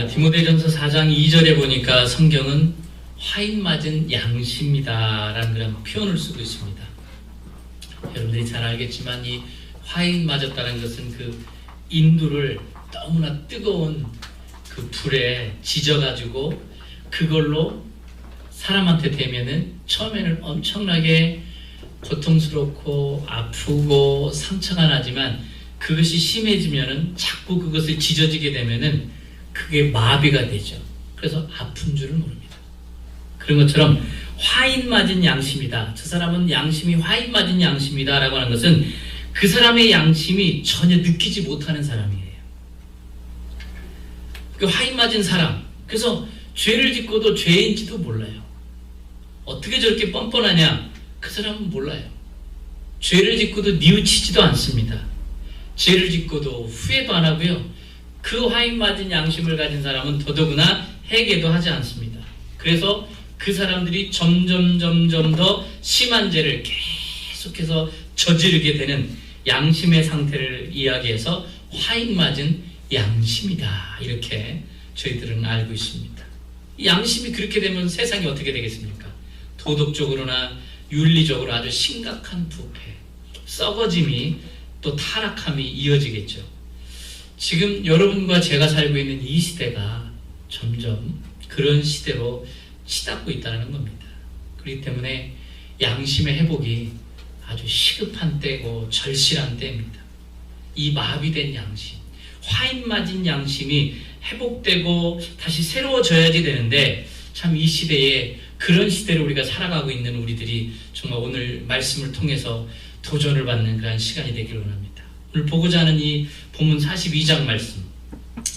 디모데전서 4장 2절에 보니까 성경은 화인 맞은 양심이다라는 그런 표현을 쓰고 있습니다. 여러분들이 잘 알겠지만 이 화인 맞았다는 것은 그 인두를 너무나 뜨거운 그 불에 지져가지고 그걸로 사람한테 대면은 처음에는 엄청나게 고통스럽고 아프고 상처가 나지만 그것이 심해지면은 자꾸 그것을 지져지게 되면은 그게 마비가 되죠. 그래서 아픈 줄을 모릅니다. 그런 것처럼 화인 맞은 양심이다. 저 사람은 양심이 화인 맞은 양심이다 라고 하는 것은 그 사람의 양심이 전혀 느끼지 못하는 사람이에요. 그 화인 맞은 사람. 그래서 죄를 짓고도 죄인지도 몰라요. 어떻게 저렇게 뻔뻔하냐? 그 사람은 몰라요. 죄를 짓고도 뉘우치지도 않습니다. 죄를 짓고도 후회도 안 하고요. 그 화인 맞은 양심을 가진 사람은 더더구나 회개도 하지 않습니다. 그래서 그 사람들이 점점 더 심한 죄를 계속해서 저지르게 되는 양심의 상태를 이야기해서 화인 맞은 양심이다. 이렇게 저희들은 알고 있습니다. 이 양심이 그렇게 되면 세상이 어떻게 되겠습니까? 도덕적으로나 윤리적으로 아주 심각한 부패, 썩어짐이 또 타락함이 이어지겠죠. 지금 여러분과 제가 살고 있는 이 시대가 점점 그런 시대로 치닫고 있다는 겁니다. 그렇기 때문에 양심의 회복이 아주 시급한 때고 절실한 때입니다. 이 마비된 양심, 화인 맞은 양심이 회복되고 다시 새로워져야지 되는데 참 이 시대에 그런 시대를 우리가 살아가고 있는 우리들이 정말 오늘 말씀을 통해서 도전을 받는 그런 시간이 되기를 원합니다. 오늘 보고자 하는 이 본문 42장 말씀,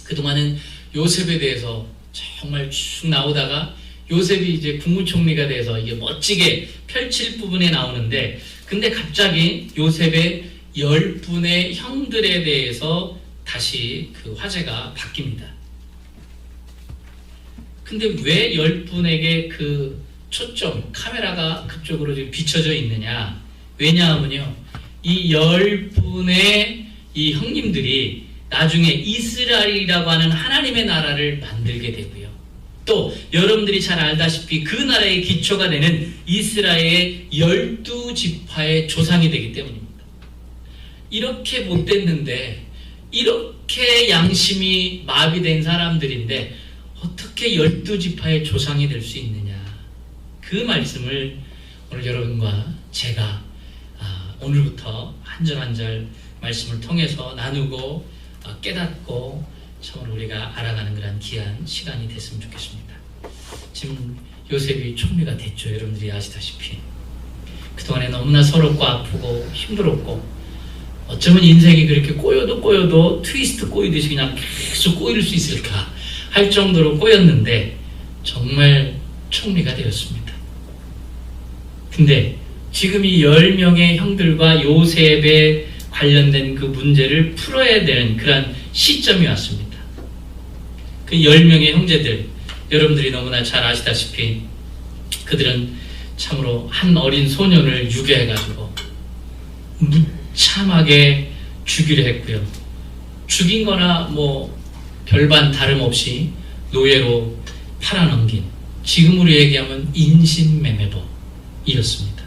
그동안은 요셉에 대해서 정말 쭉 나오다가 요셉이 이제 국무총리가 돼서 이게 멋지게 펼칠 부분에 나오는데, 근데 갑자기 요셉의 10분의 형들에 대해서 다시 그 화제가 바뀝니다. 근데 왜 10분에게 그 초점, 카메라가 그쪽으로 지금 비춰져 있느냐? 왜냐하면요, 이 10분의 이 형님들이 나중에 이스라엘이라고 하는 하나님의 나라를 만들게 되고요. 또 여러분들이 잘 알다시피 그 나라의 기초가 되는 이스라엘의 12지파의 조상이 되기 때문입니다. 이렇게 못됐는데, 이렇게 양심이 마비된 사람들인데 어떻게 12지파의 조상이 될 수 있느냐? 그 말씀을 오늘 여러분과 제가 오늘부터 한 절 한 절 말씀을 통해서 나누고 깨닫고 참으로 우리가 알아가는 그런 귀한 시간이 됐으면 좋겠습니다. 지금 요셉이 총리가 됐죠. 여러분들이 아시다시피 그동안에 너무나 서럽고 아프고 힘들었고, 어쩌면 인생이 그렇게 꼬여도 트위스트 꼬이듯이 그냥 계속 꼬일 수 있을까 할 정도로 꼬였는데 정말 총리가 되었습니다. 근데 지금 이 10명의 형들과 요셉에 관련된 그 문제를 풀어야 되는 그런 시점이 왔습니다. 그 10명의 형제들, 여러분들이 너무나 잘 아시다시피 그들은 참으로 한 어린 소년을 유괴해가지고 무참하게 죽이려 했고요. 죽인 거나 뭐 별반 다름없이 노예로 팔아넘긴, 지금으로 얘기하면 인신매매범이었습니다.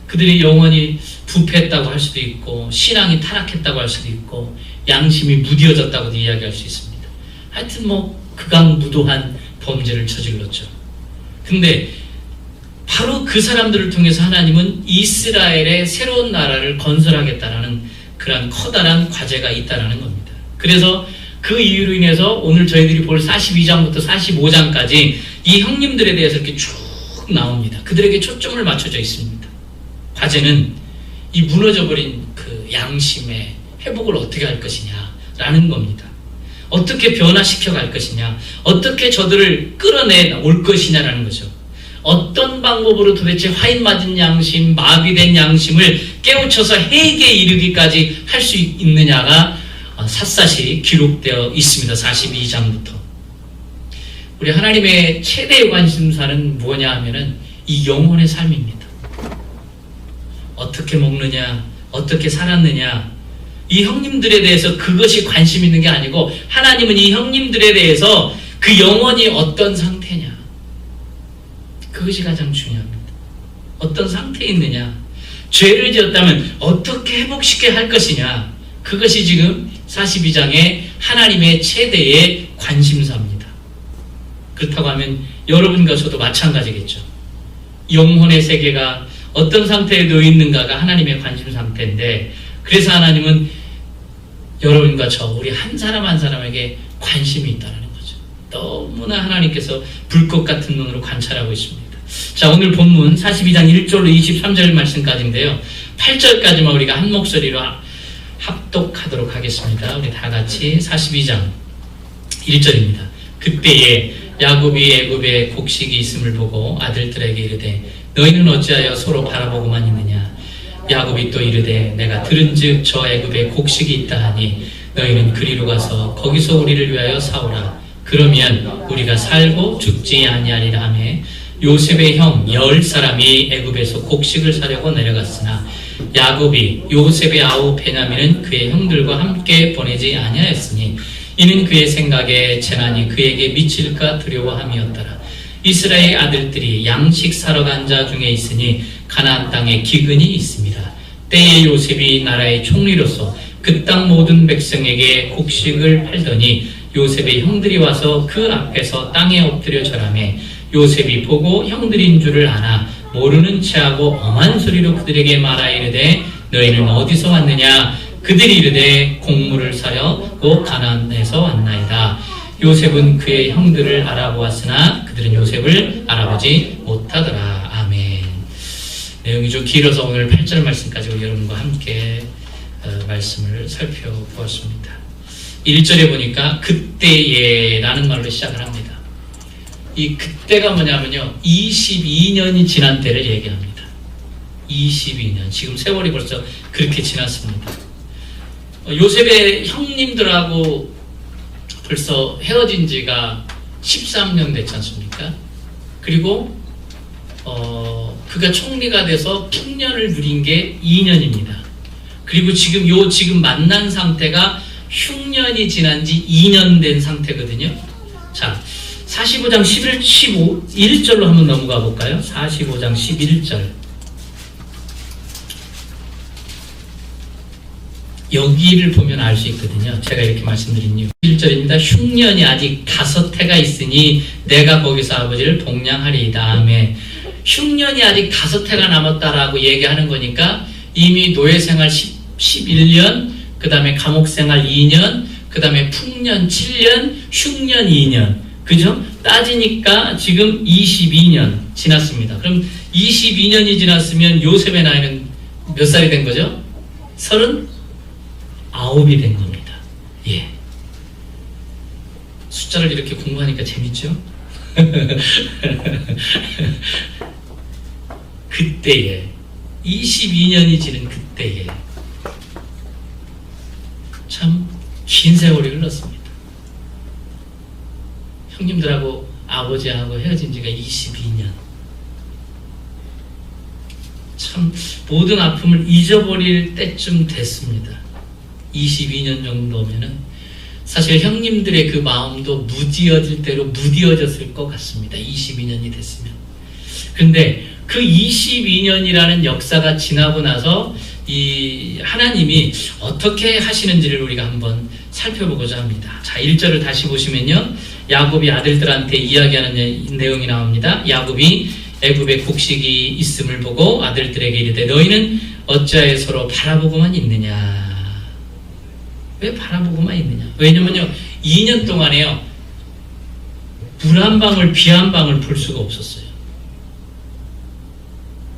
그들이 영원히 부패했다고 할 수도 있고 신앙이 타락했다고 할 수도 있고 양심이 무뎌졌다고도 이야기할 수 있습니다. 하여튼 뭐 극악무도한 범죄를 저질렀죠. 근데 바로 그 사람들을 통해서 하나님은 이스라엘의 새로운 나라를 건설하겠다라는 그런 커다란 과제가 있다라는 겁니다. 그래서 그 이유로 인해서 오늘 저희들이 볼 42장부터 45장까지 이 형님들에 대해서 이렇게 쭉 나옵니다. 그들에게 초점을 맞춰져 있습니다. 과제는 이 무너져버린 그 양심의 회복을 어떻게 할 것이냐라는 겁니다. 어떻게 변화시켜 갈 것이냐, 어떻게 저들을 끌어내 올 것이냐라는 거죠. 어떤 방법으로 도대체 화인 맞은 양심, 마비된 양심을 깨우쳐서 회개에 이르기까지 할 수 있느냐가 샅샅이 기록되어 있습니다. 42장부터. 우리 하나님의 최대의 관심사는 뭐냐 하면은 이 영혼의 삶입니다. 어떻게 먹느냐, 어떻게 살았느냐, 이 형님들에 대해서 그것이 관심 있는 게 아니고 하나님은 이 형님들에 대해서 그 영혼이 어떤 상태냐, 그것이 가장 중요합니다. 어떤 상태에 있느냐, 죄를 지었다면 어떻게 회복시켜야 할 것이냐, 그것이 지금 42장의 하나님의 최대의 관심사입니다. 그렇다고 하면 여러분과 저도 마찬가지겠죠. 영혼의 세계가 어떤 상태에 놓여 있는가가 하나님의 관심 상태인데, 그래서 하나님은 여러분과 저 우리 한 사람 한 사람에게 관심이 있다는 거죠. 너무나 하나님께서 불꽃 같은 눈으로 관찰하고 있습니다. 자, 오늘 본문 42장 1절로 23절 말씀까지인데요. 8절까지만 우리가 한 목소리로 합독하도록 하겠습니다. 우리 다 같이 42장 1절입니다. 그때에 야곱이 애굽에 곡식이 있음을 보고 아들들에게 이르되 너희는 어찌하여 서로 바라보고만 있느냐. 야곱이 또 이르되 내가 들은즉 저 애굽에 곡식이 있다 하니 너희는 그리로 가서 거기서 우리를 위하여 사오라. 그러면 우리가 살고 죽지 아니하리라 하며 요셉의 형 10사람이 애굽에서 곡식을 사려고 내려갔으나 야곱이 요셉의 아우 베냐민은 그의 형들과 함께 보내지 아니하였으니 이는 그의 생각에 재난이 그에게 미칠까 두려워함이었더라. 이스라엘 아들들이 양식 사러 간 자 중에 있으니 가나안 땅에 기근이 있습니다. 때에 요셉이 나라의 총리로서 그 땅 모든 백성에게 곡식을 팔더니 요셉의 형들이 와서 그 앞에서 땅에 엎드려 절하매 요셉이 보고 형들인 줄을 아나 모르는 체하고 엄한 소리로 그들에게 말하 이르되 너희는 어디서 왔느냐. 그들이 이르되 곡물을 사려 곧 가나안에서 왔나이다. 요셉은 그의 형들을 알아보았으나 그들은 요셉을 알아보지 못하더라. 아멘. 내용이 좀 길어서 오늘 8절 말씀까지 여러분과 함께 말씀을 살펴보았습니다. 1절에 보니까 그때에 라는 말로 시작을 합니다. 이 그때가 뭐냐면요, 22년이 지난 때를 얘기합니다. 22년, 지금 세월이 벌써 그렇게 지났습니다. 요셉의 형님들하고 벌써 헤어진 지가 13년 됐지 않습니까? 그리고 그가 총리가 돼서 풍년을 누린 게 2년입니다. 그리고 지금 만난 상태가 흉년이 지난 지 2년 된 상태거든요. 자, 45장 1절로 한번 넘어가 볼까요? 45장 11절. 여기를 보면 알 수 있거든요. 제가 이렇게 말씀드린 이유. 1절입니다. 흉년이 아직 5해가 있으니 내가 거기서 아버지를 동량하리이다. 다음에 흉년이 아직 5해가 남았다라고 얘기하는 거니까 이미 노예생활 11년, 그 다음에 감옥생활 2년, 그 다음에 풍년 7년, 흉년 2년. 그죠? 따지니까 지금 22년 지났습니다. 그럼 22년이 지났으면 요셉의 나이는 몇 살이 된 거죠? 39이 된 겁니다. 예. 숫자를 이렇게 공부하니까 재밌죠? 그때에 22년이 지는 그때에 참 긴 세월이 흘렀습니다. 형님들하고 아버지하고 헤어진 지가 22년. 참 모든 아픔을 잊어버릴 때쯤 됐습니다. 22년 정도면은 사실 형님들의 그 마음도 무디어질 대로 무디어졌을 것 같습니다. 22년이 됐으면. 근데 그 22년이라는 역사가 지나고 나서 이 하나님이 어떻게 하시는지를 우리가 한번 살펴보고자 합니다. 자, 1절을 다시 보시면요, 야곱이 아들들한테 이야기하는 내용이 나옵니다. 야곱이 애굽에 곡식이 있음을 보고 아들들에게 이르되 너희는 어찌하여 서로 바라보고만 있느냐. 왜 바라보고만 있느냐? 왜냐면요, 2년 동안에요, 물 한 방울, 비 한 방울 볼 수가 없었어요.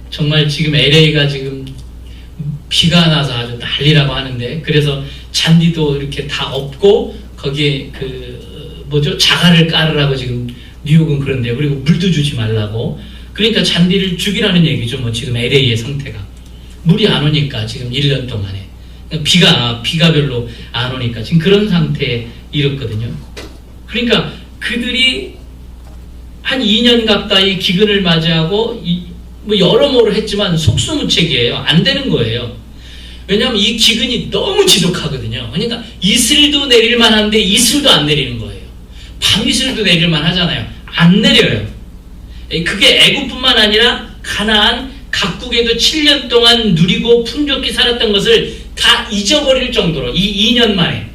정말 지금 LA가 지금 비가 나서 아주 난리라고 하는데, 그래서 잔디도 이렇게 다 없고 거기에 자갈을 깔으라고 지금 뉴욕은 그런데요. 그리고 물도 주지 말라고. 그러니까 잔디를 죽이라는 얘기죠. 뭐 지금 LA의 상태가 물이 안 오니까 지금 1년 동안에 비가 별로 안 오니까 지금 그런 상태에 이렇거든요. 그러니까 그들이 한 2년 가까이 기근을 맞이하고 뭐 여러모로 했지만 속수무책이에요. 안 되는 거예요. 왜냐하면 이 기근이 너무 지독하거든요. 그러니까 이슬도 내릴만 한데 이슬도 안 내리는 거예요. 밤이슬도 내릴만 하잖아요. 안 내려요. 그게 애굽뿐만 아니라 가나안 각국에도 7년 동안 누리고 풍족히 살았던 것을 다 잊어버릴 정도로 이 2년 만에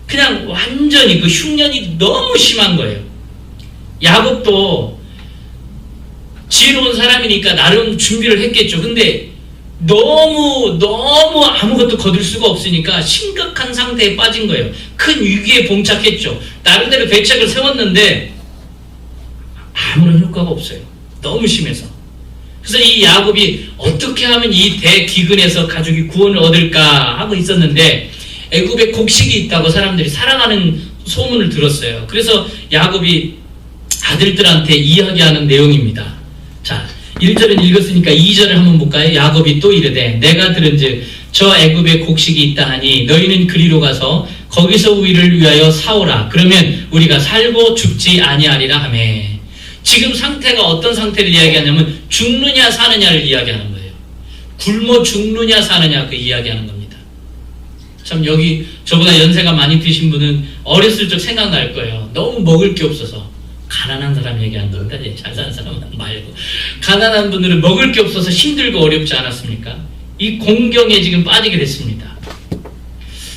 그냥 완전히 그 흉년이 너무 심한 거예요. 야곱도 지혜로운 사람이니까 나름 준비를 했겠죠. 근데 너무 아무것도 거둘 수가 없으니까 심각한 상태에 빠진 거예요. 큰 위기에 봉착했죠. 나름대로 대책을 세웠는데 아무런 효과가 없어요. 너무 심해서. 그래서 이 야곱이 어떻게 하면 이 대기근에서 가족이 구원을 얻을까 하고 있었는데 애굽에 곡식이 있다고 사람들이 살아가는 소문을 들었어요. 그래서 야곱이 아들들한테 이야기하는 내용입니다. 자, 1절은 읽었으니까 2절을 한번 볼까요? 야곱이 또 이르되 내가 들은즉 저 애굽에 곡식이 있다 하니 너희는 그리로 가서 거기서 우리를 위하여 사오라. 그러면 우리가 살고 죽지 아니하리라 하매. 지금 상태가 어떤 상태를 이야기하냐면 죽느냐 사느냐를 이야기하는 거예요. 굶어 죽느냐 사느냐 그 이야기하는 겁니다. 참 여기 저보다 연세가 많이 드신 분은 어렸을 적 생각날 거예요. 너무 먹을 게 없어서. 가난한 사람 얘기하는 겁니다. 잘 사는 사람 말고. 가난한 분들은 먹을 게 없어서 힘들고 어렵지 않았습니까? 이 공경에 지금 빠지게 됐습니다.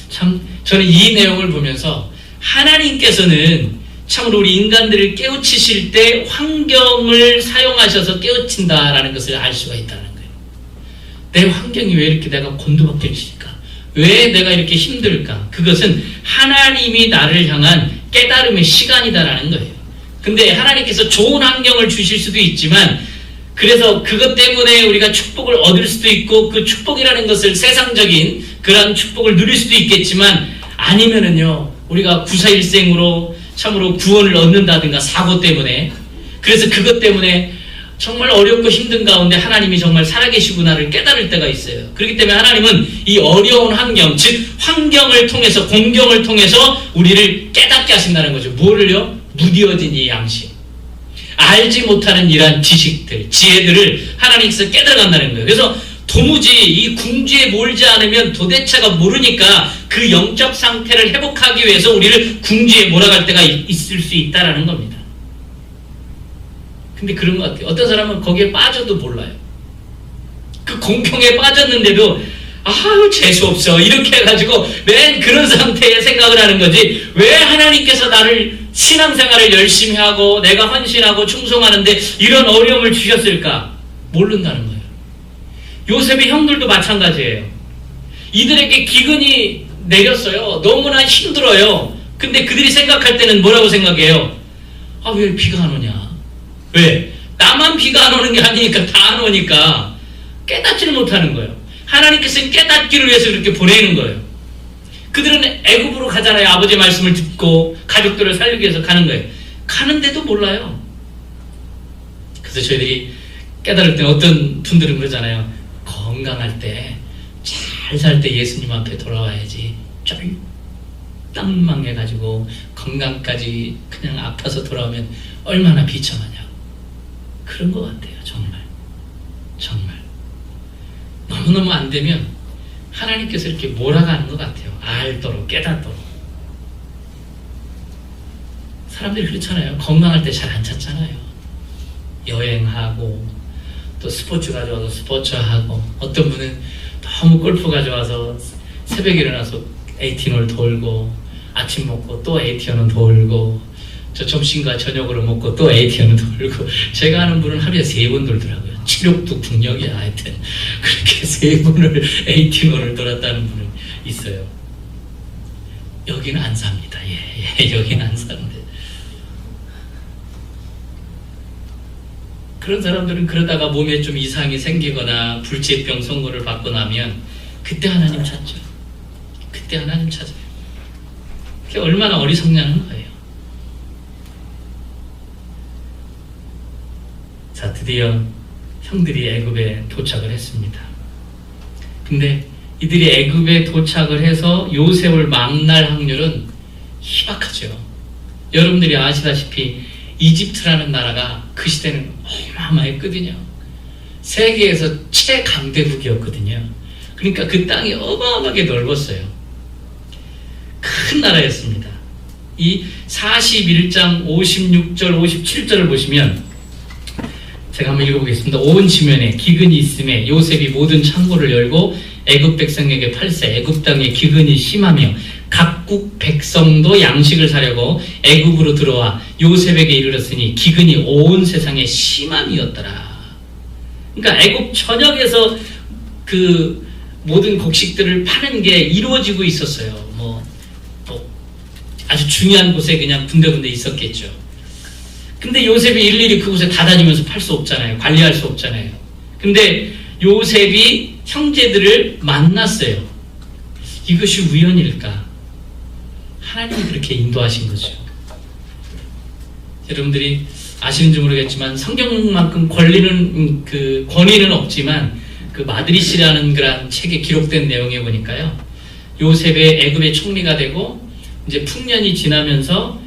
참 저는 이 내용을 보면서 하나님께서는 참으로 우리 인간들을 깨우치실 때 환경을 사용하셔서 깨우친다라는 것을 알 수가 있다는 거예요. 내 환경이 왜 이렇게 내가 곤두박질칠까? 왜 내가 이렇게 힘들까? 그것은 하나님이 나를 향한 깨달음의 시간이다라는 거예요. 근데 하나님께서 좋은 환경을 주실 수도 있지만 그래서 그것 때문에 우리가 축복을 얻을 수도 있고 그 축복이라는 것을 세상적인 그런 축복을 누릴 수도 있겠지만 아니면은요 우리가 구사일생으로 참으로 구원을 얻는다든가 사고 때문에 그래서 그것 때문에 정말 어렵고 힘든 가운데 하나님이 정말 살아계시구나를 깨달을 때가 있어요. 그렇기 때문에 하나님은 이 어려운 환경 즉 환경을 통해서 공경을 통해서 우리를 깨닫게 하신다는 거죠. 뭐를요? 무뎌진 이 양심 알지 못하는 이러한 지식들 지혜들을 하나님께서 깨달아간다는 거예요. 그래서 도무지 이 궁지에 몰지 않으면 도대체가 모르니까 그 영적 상태를 회복하기 위해서 우리를 궁지에 몰아갈 때가 있을 수 있다라는 겁니다. 근데 그런 것 같아요. 어떤 사람은 거기에 빠져도 몰라요. 그 공경에 빠졌는데도 아유 재수없어 이렇게 해가지고 맨 그런 상태에 생각을 하는 거지 왜 하나님께서 나를 신앙생활을 열심히 하고 내가 헌신하고 충성하는데 이런 어려움을 주셨을까 모른다는 거예요. 요셉의 형들도 마찬가지예요. 이들에게 기근이 내렸어요. 너무나 힘들어요. 근데 그들이 생각할 때는 뭐라고 생각해요? 아, 왜 비가 안 오냐? 왜? 나만 비가 안 오는 게 아니니까 다 안 오니까 깨닫지를 못하는 거예요. 하나님께서는 깨닫기를 위해서 그렇게 보내는 거예요. 그들은 애굽으로 가잖아요. 아버지의 말씀을 듣고 가족들을 살리기 위해서 가는 거예요. 가는데도 몰라요. 그래서 저희들이 깨달을 때 어떤 분들은 그러잖아요. 건강할 때 잘 살 때 예수님 앞에 돌아와야지 쫄딱망해가지고 건강까지 그냥 아파서 돌아오면 얼마나 비참하냐고. 그런 것 같아요. 정말 너무너무 안 되면 하나님께서 이렇게 몰아가는 것 같아요. 알도록 깨닫도록. 사람들이 그렇잖아요. 건강할 때 잘 안 찾잖아요. 여행하고 또 스포츠 가져와서 스포츠하고 어떤 분은 너무 골프 가져와서 새벽에 일어나서 ATN을 돌고 아침 먹고 또 ATN은 돌고 저 점심과 저녁으로 먹고 또 ATN을 돌고 제가 아는 분은 하루에 3번 돌더라고요. 치력도 국력이야 하여튼 그렇게 3번을 ATN을 돌았다는 분은 있어요. 여기는 안 삽니다. 예, 여기는 안 사는데 그런 사람들은 그러다가 몸에 좀 이상이 생기거나 불치병 선고를 받고 나면 그때 하나님 찾죠. 그때 하나님 찾아요. 그게 얼마나 어리석냐는 거예요. 자, 드디어 형들이 애굽에 도착을 했습니다. 근데 이들이 애굽에 도착을 해서 요셉을 망날 확률은 희박하죠. 여러분들이 아시다시피 이집트라는 나라가 그 시대는 어마어마했거든요. 세계에서 최강대국이었거든요. 그러니까 그 땅이 어마어마하게 넓었어요. 큰 나라였습니다. 이 41장 56절 57절을 보시면 제가 한번 읽어보겠습니다. 온 지면에 기근이 있음에 요셉이 모든 창고를 열고 애굽 백성에게 팔세 애굽 땅에 기근이 심하며 각국 백성도 양식을 사려고 애굽으로 들어와 요셉에게 이르렀으니 기근이 온 세상에 심함이었더라. 그러니까 애굽 전역에서 그 모든 곡식들을 파는 게 이루어지고 있었어요. 또 아주 중요한 곳에 그냥 군데군데 있었겠죠. 근데 요셉이 일일이 그곳에 다 다니면서 팔 수 없잖아요. 관리할 수 없잖아요. 근데 요셉이 형제들을 만났어요. 이것이 우연일까? 하나님이 그렇게 인도하신 거죠. 여러분들이 아시는지 모르겠지만 성경만큼 권위는 없지만 그 마드리시라는 그런 책에 기록된 내용에 보니까요. 요셉의 애굽의 총리가 되고 이제 풍년이 지나면서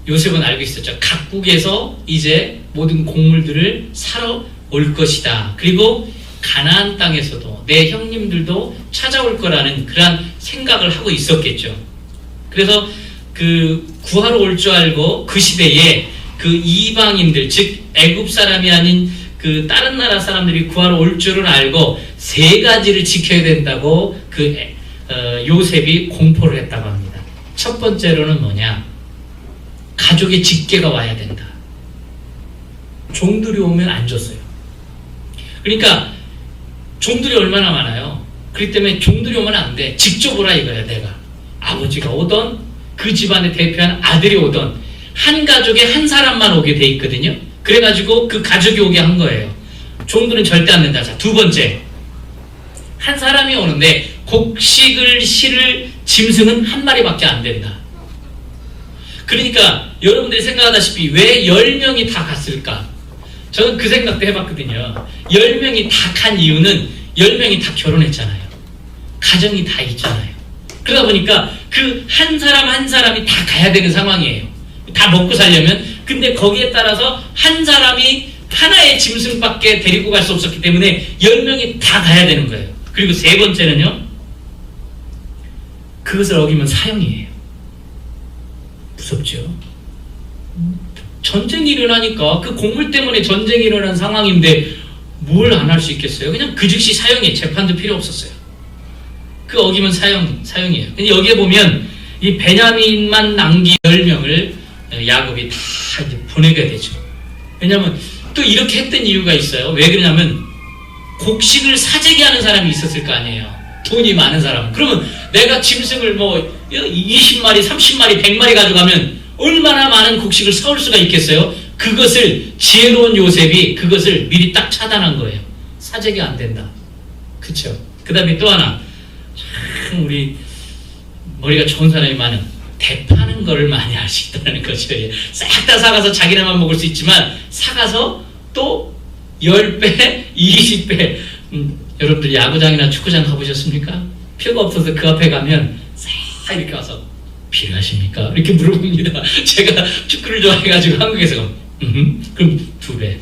요셉은 알고 있었죠. 각국에서 이제 모든 곡물들을 사러 올 것이다. 그리고 가나안 땅에서도 내 형님들도 찾아올 거라는 그런 생각을 하고 있었겠죠. 그래서 그 구하러 올 줄 알고 그 시대에 그 이방인들, 즉 애굽 사람이 아닌 그 다른 나라 사람들이 구하러 올 줄을 알고 세 가지를 지켜야 된다고 요셉이 공포를 했다고 합니다. 첫 번째로는 뭐냐? 가족의 직계가 와야 된다. 종들이 오면 안 줬어요. 그러니까 종들이 얼마나 많아요. 그렇기 때문에 종들이 오면 안 돼. 직접 오라 이거야. 내가 아버지가 오던 그 집안의 대표한 아들이 오던 한 가족에 한 사람만 오게 돼 있거든요. 그래가지고 그 가족이 오게 한 거예요. 종들은 절대 안 된다. 자, 두 번째, 한 사람이 오는데 곡식을 실을 짐승은 한 마리밖에 안 된다. 그러니까 여러분들이 생각하다시피 왜 10명이 다 갔을까? 저는 그 생각도 해봤거든요. 10명이 다 간 이유는 10명이 다 결혼했잖아요. 가정이 다 있잖아요. 그러다 보니까 그 한 사람 한 사람이 다 가야 되는 상황이에요. 다 먹고 살려면. 근데 거기에 따라서 한 사람이 하나의 짐승밖에 데리고 갈 수 없었기 때문에 10명이 다 가야 되는 거예요. 그리고 세 번째는요. 그것을 어기면 사형이에요. 무섭죠? 전쟁이 일어나니까 그 곡물 때문에 전쟁이 일어난 상황인데 뭘 안 할 수 있겠어요? 그냥 그 즉시 사형이에요. 재판도 필요 없었어요. 그 어기면 사형이에요. 근데 여기에 보면 이 베냐민만 남긴 10명을 야곱이 다 이제 보내게 되죠. 왜냐하면 또 이렇게 했던 이유가 있어요. 왜 그러냐면 곡식을 사재기 하는 사람이 있었을 거 아니에요. 돈이 많은 사람. 그러면 내가 짐승을 20마리, 30마리, 100마리 가져가면 얼마나 많은 곡식을 사올 수가 있겠어요? 그것을 지혜로운 요셉이 그것을 미리 딱 차단한 거예요. 사재기 안 된다. 그쵸? 그 다음에 또 하나. 참 우리 머리가 좋은 사람이 많은 대파는 거를 많이 할 수 있다는 거죠. 싹 다 사가서 자기네만 먹을 수 있지만 사가서 또 10배, 20배. 여러분들 야구장이나 축구장 가보셨습니까? 표가 없어서 그 앞에 가면 싹 이렇게 와서 필요하십니까? 이렇게 물어봅니다. 제가 축구를 좋아해가지고 한국에서 그럼 2배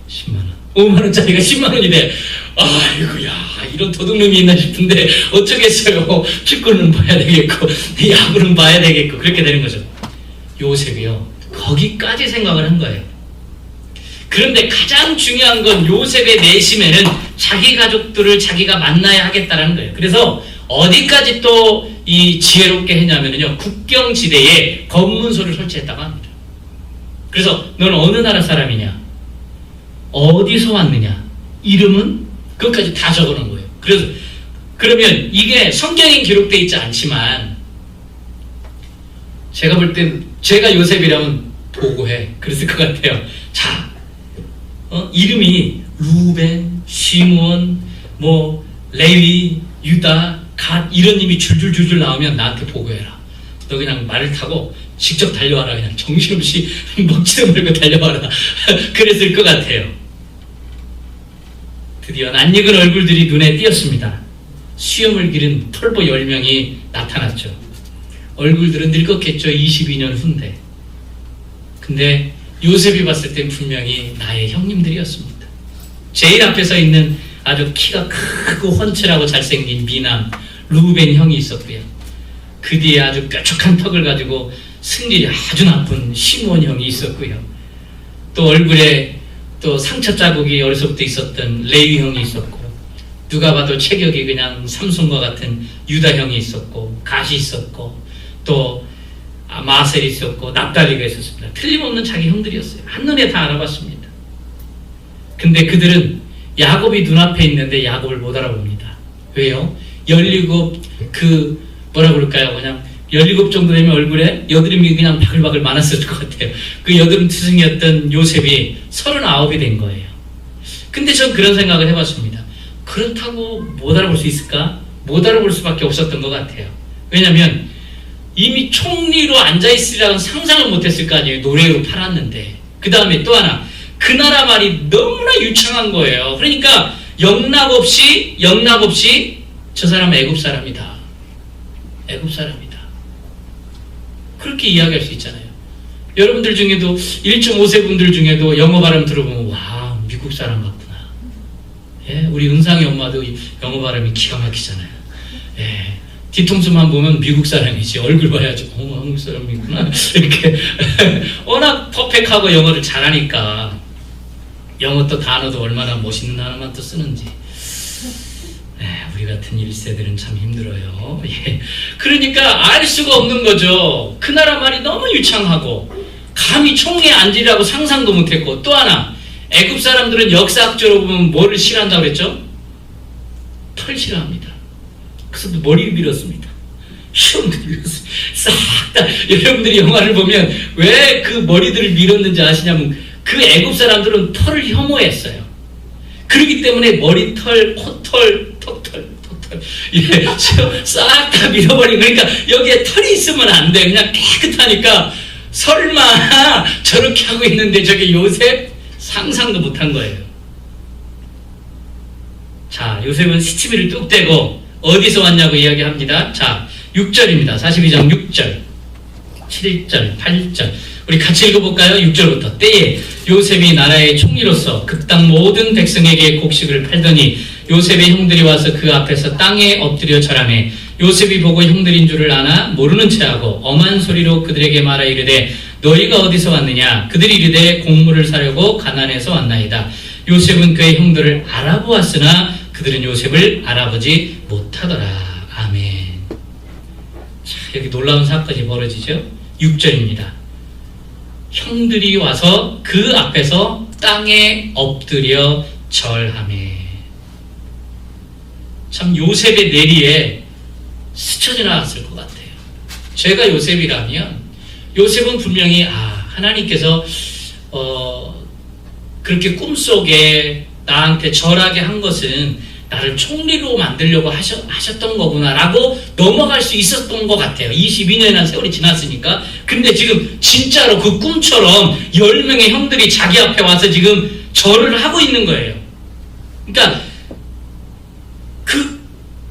10만원 5만원짜리가 10만원이래. 아이고야 이런 도둑놈이 있나 싶은데 어쩌겠어요. 축구는 봐야 되겠고 야구는 봐야 되겠고 그렇게 되는 거죠. 요셉이요 거기까지 생각을 한 거예요. 그런데 가장 중요한 건 요셉의 내심에는 자기 가족들을 자기가 만나야 하겠다는 거예요. 그래서 어디까지 또 이 지혜롭게 했냐면요 국경지대에 검문소를 설치했다고 합니다. 그래서 너는 어느 나라 사람이냐, 어디서 왔느냐, 이름은 그것까지 다 적어놓은 거예요. 그래서 그러면 이게 성경에 기록되어 있지 않지만 제가 볼 땐 제가 요셉이라면 보고해 그랬을 것 같아요. 자, 이름이 루벤, 시므온, 레위, 유다, 갓 이런 님이 줄줄줄줄 나오면 나한테 보고해라. 너 그냥 말을 타고 직접 달려와라. 그냥 정신없이 먹지도 말고 달려와라. 그랬을 것 같아요. 드디어 낯익은 얼굴들이 눈에 띄었습니다. 수염을 기른 털보 10명이 나타났죠. 얼굴들은 늙었겠죠. 22년 후인데. 근데 요셉이 봤을 땐 분명히 나의 형님들이었습니다. 제일 앞에 서 있는 아주 키가 크고 훤칠하고 잘생긴 미남 루벤 형이 있었고요. 그 뒤에 아주 뾰족한 턱을 가지고 승질이 아주 나쁜 시몬 형이 있었고요. 또 얼굴에 또 상처 자국이 어려서부터 있었던 레위 형이 있었고, 누가 봐도 체격이 그냥 삼손과 같은 유다 형이 있었고, 갓이 있었고, 또 마셀이 있었고, 납달리가 있었습니다. 틀림없는 자기 형들이었어요. 한눈에 다 알아봤습니다. 근데 그들은 야곱이 눈앞에 있는데 야곱을 못 알아봅니다. 왜요? 17 뭐라 그럴까요? 그냥 17 정도 되면 얼굴에 여드름이 그냥 바글바글 많았을 것 같아요. 그 여드름 투성이었던 요셉이 39이 된 거예요. 근데 전 그런 생각을 해봤습니다. 그렇다고 못 알아볼 수 있을까? 못 알아볼 수밖에 없었던 것 같아요. 왜냐면 이미 총리로 앉아있으리라는 상상을 못했을 거 아니에요. 노래로 팔았는데. 그 다음에 또 하나, 그 나라 말이 너무나 유창한 거예요. 그러니까 영락 없이 저 사람은 애굽 사람이다. 애굽 사람이다. 그렇게 이야기할 수 있잖아요. 여러분들 중에도 1.5세 분들 중에도 영어 발음 들어보면 와, 미국 사람 같구나. 예, 우리 은상이 엄마도 영어 발음이 기가 막히잖아요. 예, 뒤통수만 보면 미국 사람이지 얼굴 봐야지 한국 사람이구나. 이렇게 워낙 퍼펙트하고 영어를 잘하니까 영어 또 단어도 얼마나 멋있는 단어만 또 쓰는지. 우리 같은 1세들은 참 힘들어요. 예. 그러니까 알 수가 없는 거죠. 그 나라 말이 너무 유창하고 감히 총리에 앉으라고 상상도 못했고, 또 하나 애굽 사람들은 역사학적으로 보면 뭐를 싫어한다고 그랬죠? 털 싫어합니다. 그래서 머리를 밀었습니다. 시험도 밀었어요. 싹 다. 여러분들이 영화를 보면 왜 그 머리들을 밀었는지 아시냐면 그 애굽 사람들은 털을 혐오했어요. 그렇기 때문에 머리털, 코털, 턱털, 예, 싹 다 밀어버리고, 그러니까 여기에 털이 있으면 안 돼. 그냥 깨끗하니까 설마 저렇게 하고 있는데 저게 요셉? 상상도 못한 거예요. 자, 요셉은 시치미를 뚝 떼고 어디서 왔냐고 이야기합니다. 자, 6절입니다. 42장 6절, 7절, 8절. 우리 같이 읽어볼까요? 6절부터. 때에 요셉이 나라의 총리로서 그 땅 모든 백성에게 곡식을 팔더니 요셉의 형들이 와서 그 앞에서 땅에 엎드려 절하매 요셉이 보고 형들인 줄을 아나 모르는 체하고 엄한 소리로 그들에게 말하 이르되 너희가 어디서 왔느냐? 그들이 이르되 곡물을 사려고 가나안에서 왔나이다. 요셉은 그의 형들을 알아보았으나 그들은 요셉을 알아보지 못하더라. 아멘. 자, 여기 놀라운 사건이 벌어지죠. 6절입니다. 형들이 와서 그 앞에서 땅에 엎드려 절하매. 참 요셉의 내리에 스쳐 지나갔을 것 같아요. 제가 요셉이라면 요셉은 분명히 하나님께서 그렇게 꿈속에 나한테 절하게 한 것은 나를 총리로 만들려고 하셨던 거구나 라고 넘어갈 수 있었던 것 같아요. 22년이나 세월이 지났으니까. 근데 지금 진짜로 그 꿈처럼 10명의 형들이 자기 앞에 와서 지금 절을 하고 있는 거예요. 그러니까 그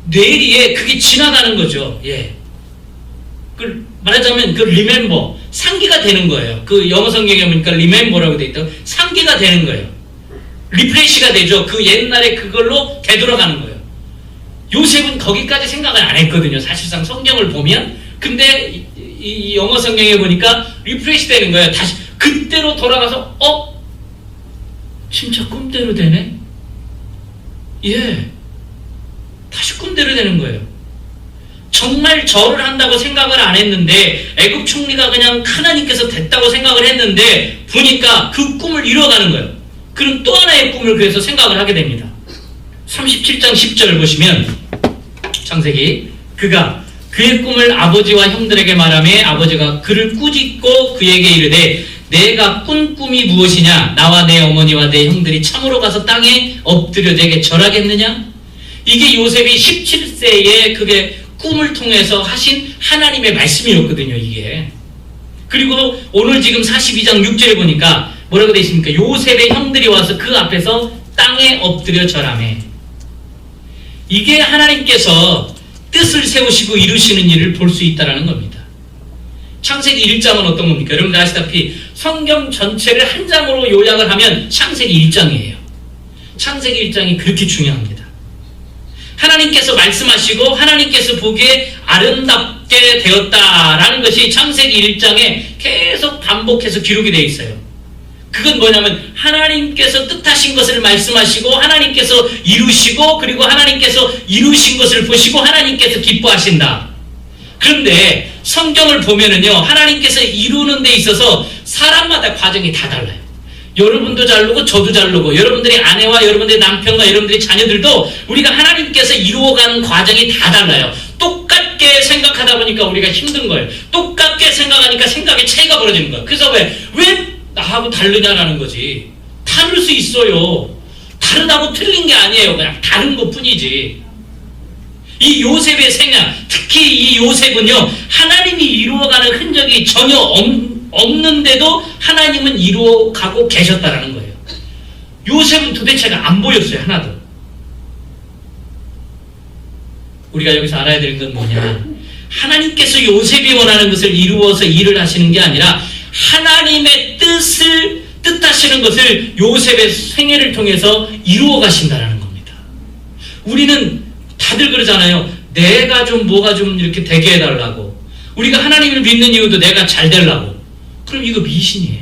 뇌리에 그게 지나가는 거죠. 예. 말하자면 그 remember, 상기가 되는 거예요. 그 영어 성경에 보니까 remember라고 돼 있다. 상기가 되는 거예요. 리프레시가 되죠. 그 옛날에 그걸로 되돌아가는 거예요. 요셉은 거기까지 생각을 안 했거든요. 사실상 성경을 보면. 근데 이 영어 성경에 보니까 리프레시 되는 거예요. 다시 그때로 돌아가서 진짜 꿈대로 되네? 예. 다시 꿈대로 되는 거예요. 정말 절을 한다고 생각을 안 했는데 애굽 총리가 그냥 하나님께서 됐다고 생각을 했는데 보니까 그 꿈을 이뤄가는 거예요. 그럼 또 하나의 꿈을 그래서 생각을 하게 됩니다. 37장 10절을 보시면 창세기, 그가 그의 꿈을 아버지와 형들에게 말하며 아버지가 그를 꾸짖고 그에게 이르되 내가 꾼 꿈이 무엇이냐? 나와 내 어머니와 내 형들이 참으로 가서 땅에 엎드려 내게 절하겠느냐? 이게 요셉이 17세에 그게 꿈을 통해서 하신 하나님의 말씀이었거든요. 이게. 그리고 오늘 지금 42장 6절에 보니까 뭐라고 되어 있습니까? 요셉의 형들이 와서 그 앞에서 땅에 엎드려 절하매. 이게 하나님께서 뜻을 세우시고 이루시는 일을 볼 수 있다는 겁니다. 창세기 1장은 어떤 겁니까? 여러분들 아시다시피 성경 전체를 한 장으로 요약을 하면 창세기 1장이에요. 창세기 1장이 그렇게 중요합니다. 하나님께서 말씀하시고 하나님께서 보기에 아름답게 되었다라는 것이 창세기 1장에 계속 반복해서 기록이 되어 있어요. 그건 뭐냐면 하나님께서 뜻하신 것을 말씀하시고 하나님께서 이루시고 그리고 하나님께서 이루신 것을 보시고 하나님께서 기뻐하신다. 그런데 성경을 보면은요, 하나님께서 이루는 데 있어서 사람마다 과정이 다 달라요. 여러분도 자르고 저도 자르고 여러분들이 아내와 여러분들의 남편과 여러분들의 자녀들도 우리가 하나님께서 이루어가는 과정이 다 달라요. 똑같게 생각하다 보니까 우리가 힘든 거예요. 똑같게 생각하니까 생각의 차이가 벌어지는 거예요. 그래서 왜 나하고 다르냐라는 거지. 다를 수 있어요. 다르다고 틀린 게 아니에요. 그냥 다른 것 뿐이지. 이 요셉의 생애, 특히 이 요셉은요, 하나님이 이루어가는 흔적이 전혀 없는데도 하나님은 이루어가고 계셨다라는 거예요. 요셉은 도대체가 안 보였어요. 하나도. 우리가 여기서 알아야 될 건 뭐냐, 하나님께서 요셉이 원하는 것을 이루어서 일을 하시는 게 아니라 하나님의 뜻하시는 것을 요셉의 생애를 통해서 이루어 가신다라는 겁니다. 우리는 다들 그러잖아요. 내가 좀 뭐가 좀 이렇게 되게 해달라고. 우리가 하나님을 믿는 이유도 내가 잘 되려고. 그럼 이거 미신이에요.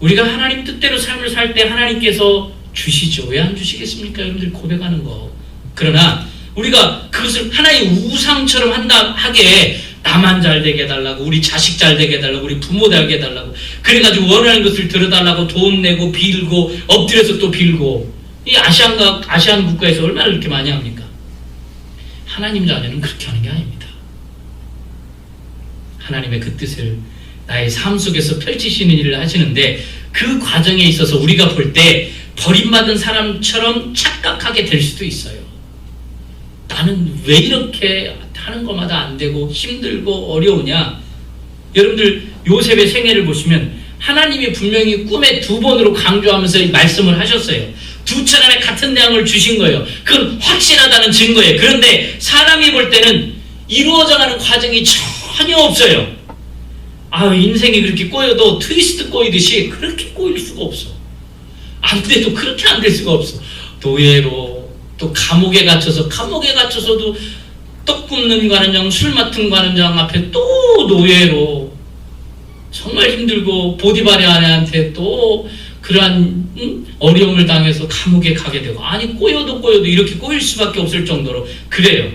우리가 하나님 뜻대로 삶을 살 때 하나님께서 주시죠. 왜 안 주시겠습니까? 여러분들이 고백하는 거. 그러나 우리가 그것을 하나의 우상처럼 하게 나만 잘 되게 해달라고, 우리 자식 잘 되게 해달라고, 우리 부모 잘 되게 해달라고, 그래가지고 원하는 것을 들어달라고 돈 내고 빌고 엎드려서 또 빌고. 이 아시안 국가에서 얼마나 그렇게 많이 합니까? 하나님 자녀는 그렇게 하는 게 아닙니다. 하나님의 그 뜻을 나의 삶 속에서 펼치시는 일을 하시는데, 그 과정에 있어서 우리가 볼 때 버림받은 사람처럼 착각하게 될 수도 있어요. 나는 왜 이렇게 하는 것마다 안 되고 힘들고 어려우냐? 여러분들 요셉의 생애를 보시면 하나님이 분명히 꿈에 2번으로 강조하면서 말씀을 하셨어요. 2차례 같은 대항을 주신 거예요. 그건 확실하다는 증거예요. 그런데 사람이 볼 때는 이루어져가는 과정이 전혀 없어요. 인생이 그렇게 꼬여도 트위스트 꼬이듯이 그렇게 꼬일 수가 없어. 안 돼도 그렇게 안 될 수가 없어. 노예로, 또 감옥에 갇혀서도 떡 굽는 관원장, 술 맡은 관원장 앞에 또 노예로, 정말 힘들고 보디바리 아내한테 또 그러한 어려움을 당해서 감옥에 가게 되고, 꼬여도 이렇게 꼬일 수밖에 없을 정도로 그래요.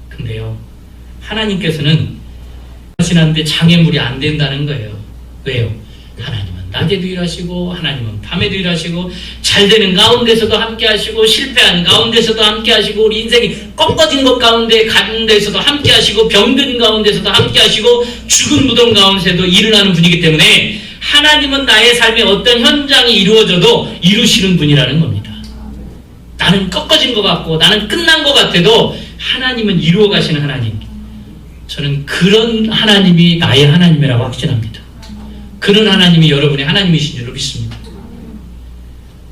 근데요, 하나님께서는 하시는데 장애물이 안 된다는 거예요. 왜요? 하나님은 낮에도 일하시고 하나님은 밤에도 일하시고, 잘 되는 가운데서도 함께 하시고 실패한 가운데서도 함께 하시고, 우리 인생이 꺾어진 것 가운데서도 함께 하시고, 병든 가운데서도 함께 하시고, 죽은 무덤 가운데서도 일을 하는 분이기 때문에 하나님은 나의 삶에 어떤 현장이 이루어져도 이루시는 분이라는 겁니다. 나는 꺾어진 것 같고 나는 끝난 것 같아도 하나님은 이루어 가시는 하나님. 저는 그런 하나님이 나의 하나님이라고 확신합니다. 그런 하나님이 여러분의 하나님이신 줄로 믿습니다.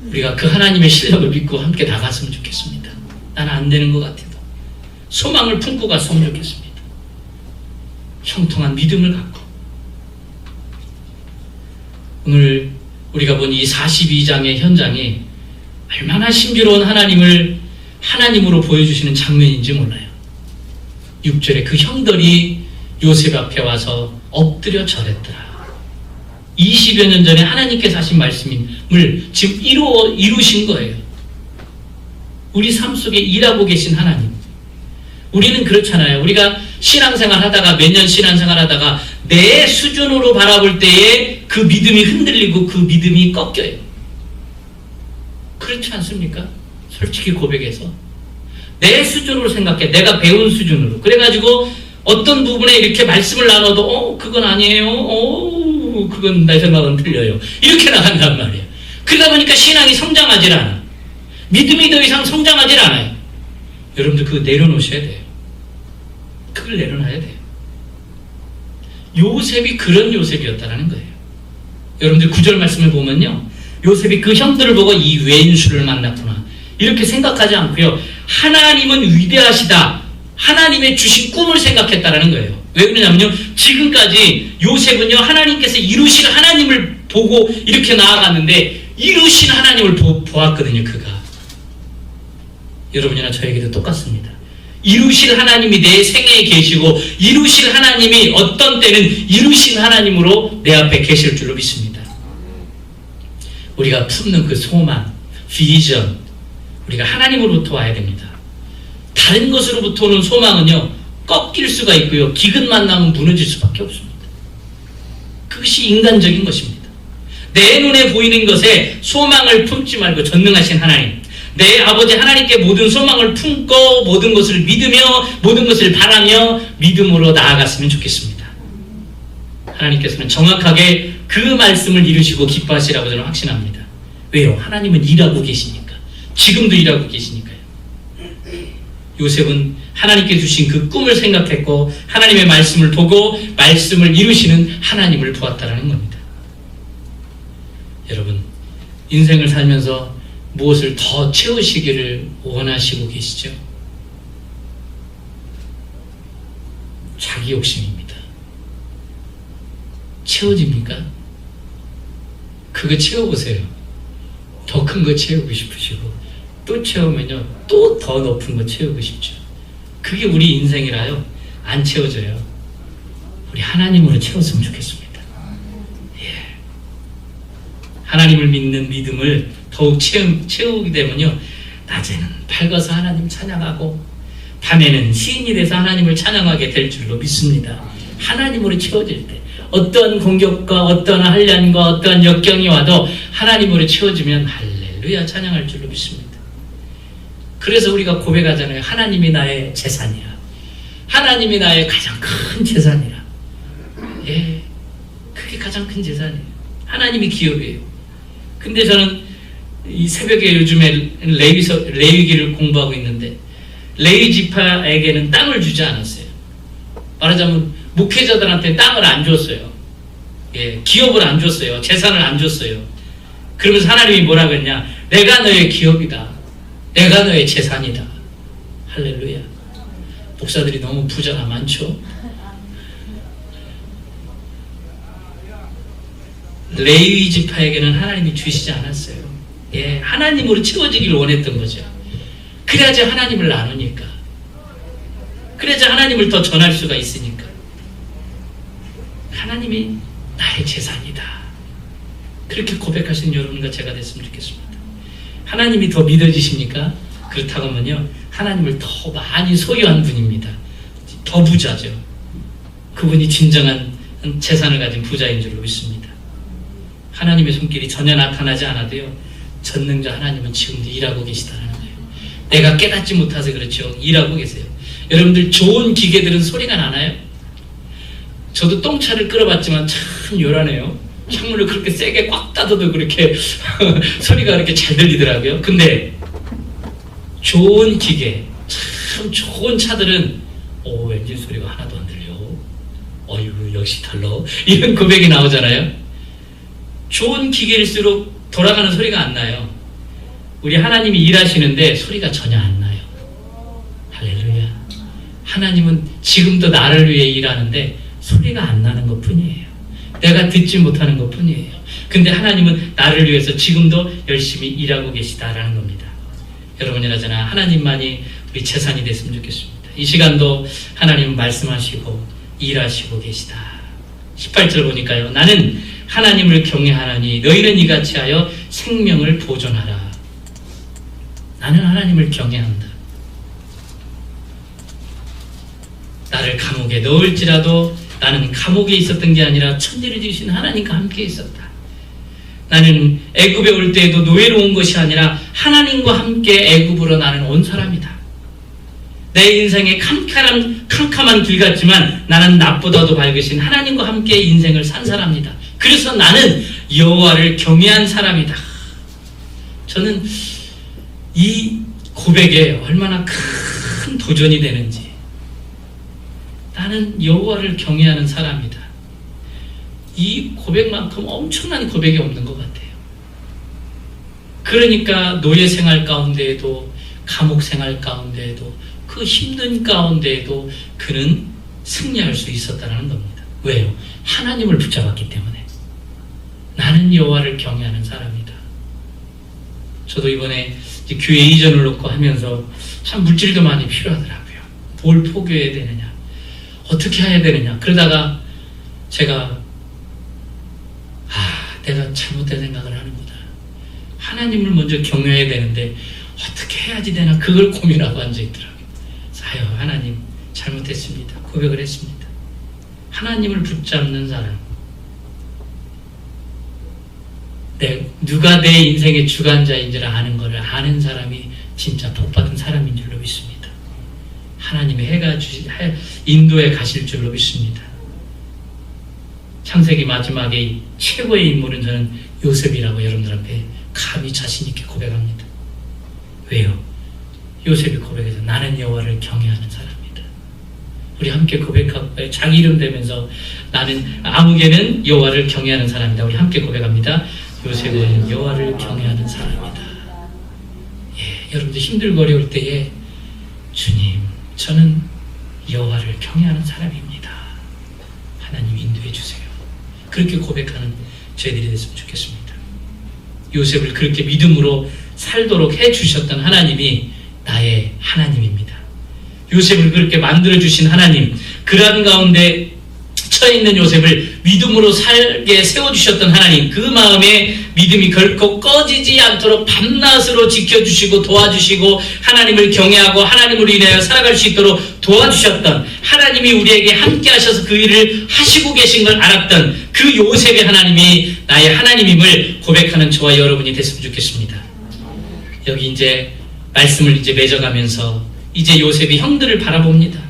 우리가 그 하나님의 실력을 믿고 함께 나갔으면 좋겠습니다. 나는 안 되는 것 같아도 소망을 품고 갔으면 좋겠습니다. 형통한 믿음을 갖고. 오늘 우리가 본 이 42장의 현장이 얼마나 신비로운 하나님을 하나님으로 보여주시는 장면인지 몰라요. 6절에 그 형들이 요셉 앞에 와서 엎드려 절했더라. 20여 년 전에 하나님께서 하신 말씀을 지금 이루신 거예요. 우리 삶 속에 일하고 계신 하나님. 우리는 그렇잖아요. 우리가 신앙생활 하다가, 몇 년 신앙생활 하다가 내 수준으로 바라볼 때에 그 믿음이 흔들리고 그 믿음이 꺾여요. 그렇지 않습니까? 솔직히 고백해서 내 수준으로 생각해. 내가 배운 수준으로. 그래가지고 어떤 부분에 이렇게 말씀을 나눠도 그건 아니에요. 그건 내 생각은 틀려요. 이렇게 나간단 말이에요. 그러다 보니까 신앙이 성장하질 않아. 믿음이 더 이상 성장하질 않아요. 여러분들 그거 내려놓으셔야 돼요. 그걸 내려놔야 돼요. 요셉이 그런 요셉이었다라는 거예요. 여러분들 9절 말씀을 보면요, 요셉이 그 형들을 보고 이 왼수를 만났구나 이렇게 생각하지 않고요, 하나님은 위대하시다, 하나님의 주신 꿈을 생각했다라는 거예요. 왜 그러냐면요, 지금까지 요셉은요 하나님께서 이루실 하나님을 보고 이렇게 나아갔는데 이루신 하나님을 보았거든요. 그가. 여러분이나 저에게도 똑같습니다. 이루실 하나님이 내 생애에 계시고 이루실 하나님이 어떤 때는 이루신 하나님으로 내 앞에 계실 줄로 믿습니다. 우리가 품는 그 소망, 비전, 우리가 하나님으로부터 와야 됩니다. 다른 것으로부터 오는 소망은요, 꺾일 수가 있고요, 기근 만나면 무너질 수밖에 없습니다. 그것이 인간적인 것입니다. 내 눈에 보이는 것에 소망을 품지 말고 전능하신 하나님, 내 아버지 하나님께 모든 소망을 품고 모든 것을 믿으며 모든 것을 바라며 믿음으로 나아갔으면 좋겠습니다. 하나님께서는 정확하게 그 말씀을 이루시고 기뻐하시라고 저는 확신합니다. 왜요? 하나님은 일하고 계시니까. 지금도 일하고 계시니까요. 요셉은 하나님께 주신 그 꿈을 생각했고 하나님의 말씀을 보고 말씀을 이루시는 하나님을 보았다라는 겁니다. 여러분, 인생을 살면서 무엇을 더 채우시기를 원하시고 계시죠? 자기 욕심입니다. 채워집니까? 그거 채워보세요. 더 큰 거 채우고 싶으시고 또 채우면요 또 더 높은 거 채우고 싶죠. 그게 우리 인생이라요. 안 채워져요. 우리 하나님으로 채웠으면 좋겠습니다. 예. 하나님을 믿는 믿음을 더욱 채우게 되면요, 낮에는 밝아서 하나님 찬양하고 밤에는 시인이 돼서 하나님을 찬양하게 될 줄로 믿습니다. 하나님으로 채워질 때 어떤 공격과 어떤 한란과 어떤 역경이 와도 하나님으로 채워지면 할렐루야 찬양할 줄로 믿습니다. 그래서 우리가 고백하잖아요. 하나님이 나의 재산이야. 하나님이 나의 가장 큰 재산이라. 예, 그게 가장 큰 재산이에요. 하나님이 기업이에요. 근데 저는 이 새벽에 요즘에 레위기를 공부하고 있는데 레위 지파에게는 땅을 주지 않았어요. 말하자면 목회자들한테 땅을 안 줬어요. 예, 기업을 안 줬어요. 재산을 안 줬어요. 그러면서 하나님이 뭐라고 했냐? 내가 너의 기업이다. 내가 너의 재산이다. 할렐루야. 목사들이 너무 부자가 많죠. 레위 지파에게는 하나님이 주시지 않았어요. 예, 하나님으로 채워지기를 원했던 거죠. 그래야지 하나님을 나누니까. 그래야지 하나님을 더 전할 수가 있으니까. 하나님이 나의 재산이다. 그렇게 고백하신 여러분과 제가 됐으면 좋겠습니다. 하나님이 더 믿어지십니까? 그렇다고 하면요, 하나님을 더 많이 소유한 분입니다. 더 부자죠. 그분이 진정한 재산을 가진 부자인 줄로 믿습니다. 하나님의 손길이 전혀 나타나지 않아도요, 전능자 하나님은 지금도 일하고 계시다는 거예요. 내가 깨닫지 못해서 그렇죠. 일하고 계세요. 여러분들 좋은 기계들은 소리가 나나요? 저도 똥차를 끌어봤지만 참 요란해요. 창문을 그렇게 세게 꽉 닫아도 그렇게 소리가 그렇게 잘 들리더라고요. 근데 좋은 기계, 참 좋은 차들은 엔진 소리가 하나도 안 들려. 어휴, 역시 달라. 이런 고백이 나오잖아요. 좋은 기계일수록 돌아가는 소리가 안 나요. 우리 하나님이 일하시는데 소리가 전혀 안 나요. 할렐루야. 하나님은 지금도 나를 위해 일하는데 소리가 안 나는 것 뿐이에요. 내가 듣지 못하는 것 뿐이에요. 근데 하나님은 나를 위해서 지금도 열심히 일하고 계시다라는 겁니다. 여러분이라잖아. 하나님만이 우리 재산이 됐으면 좋겠습니다. 이 시간도 하나님은 말씀하시고 일하시고 계시다. 18절 보니까요. 나는 하나님을 경외하나니 너희는 이같이 하여 생명을 보존하라. 나는 하나님을 경외한다. 나를 감옥에 넣을지라도 나는 감옥에 있었던 게 아니라 천지를 지으신 하나님과 함께 있었다. 나는 애굽에 올 때에도 노예로 온 것이 아니라 하나님과 함께 애굽으로 나는 온 사람이다. 내 인생에 캄캄한 길 같지만 나는 낮보다도 밝으신 하나님과 함께 인생을 산 사람이다. 그래서 나는 여호와를 경외한 사람이다. 저는 이 고백에 얼마나 큰 도전이 되는지. 나는 여호와를 경외하는 사람이다. 이 고백만큼 엄청난 고백이 없는 것 같아요. 그러니까 노예 생활 가운데에도 감옥 생활 가운데에도 그 힘든 가운데에도 그는 승리할 수 있었다는 겁니다. 왜요? 하나님을 붙잡았기 때문에. 나는 여호와를 경외하는 사람이다. 저도 이번에 이제 교회 이전을 놓고 하면서 참 물질도 많이 필요하더라고요. 뭘 포기해야 되느냐, 어떻게 해야 되느냐. 그러다가 제가 내가 잘못된 생각을 하는구나. 하나님을 먼저 경외해야 되는데 어떻게 해야지 되나, 그걸 고민하고 앉아있더라고요. 아유, 하나님 잘못했습니다. 고백을 했습니다. 하나님을 붙잡는 사람, 누가 내 인생의 주관자인 줄 아는 것을 아는 사람이 진짜 복받은 사람인 줄로 믿습니다. 하나님의 인도에 가실 줄로 믿습니다. 창세기 마지막에 최고의 인물은 저는 요셉이라고 여러분들 앞에 감히 자신 있게 고백합니다. 왜요? 요셉이 고백해서 나는 여호와를 경외하는 사람이다. 우리 함께 고백하고, 자기 이름 대면서 나는 아무개는 여호와를 경외하는 사람이다. 우리 함께 고백합니다. 요셉은 여호와를 경외하는 사람이다. 예, 여러분들 힘들고 어려울 때에 주님, 저는 여호와를 경외하는 사람입니다. 하나님 인도해 주세요. 그렇게 고백하는 저희들이 됐으면 좋겠습니다. 요셉을 그렇게 믿음으로 살도록 해주셨던 하나님이 나의 하나님입니다. 요셉을 그렇게 만들어주신 하나님, 그러한 가운데 처해있는 요셉을 믿음으로 살게 세워주셨던 하나님, 그 마음에 믿음이 결코 꺼지지 않도록 밤낮으로 지켜주시고 도와주시고 하나님을 경외하고 하나님으로 인하여 살아갈 수 있도록 도와주셨던 하나님이 우리에게 함께 하셔서 그 일을 하시고 계신 걸 알았던 그 요셉의 하나님이 나의 하나님임을 고백하는 저와 여러분이 됐으면 좋겠습니다. 여기 이제 말씀을 이제 맺어가면서 이제 요셉이 형들을 바라봅니다.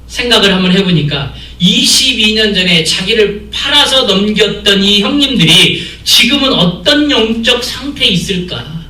생각을 한번 해보니까 22년 전에 자기를 팔아서 넘겼던 이 형님들이 지금은 어떤 영적 상태에 있을까?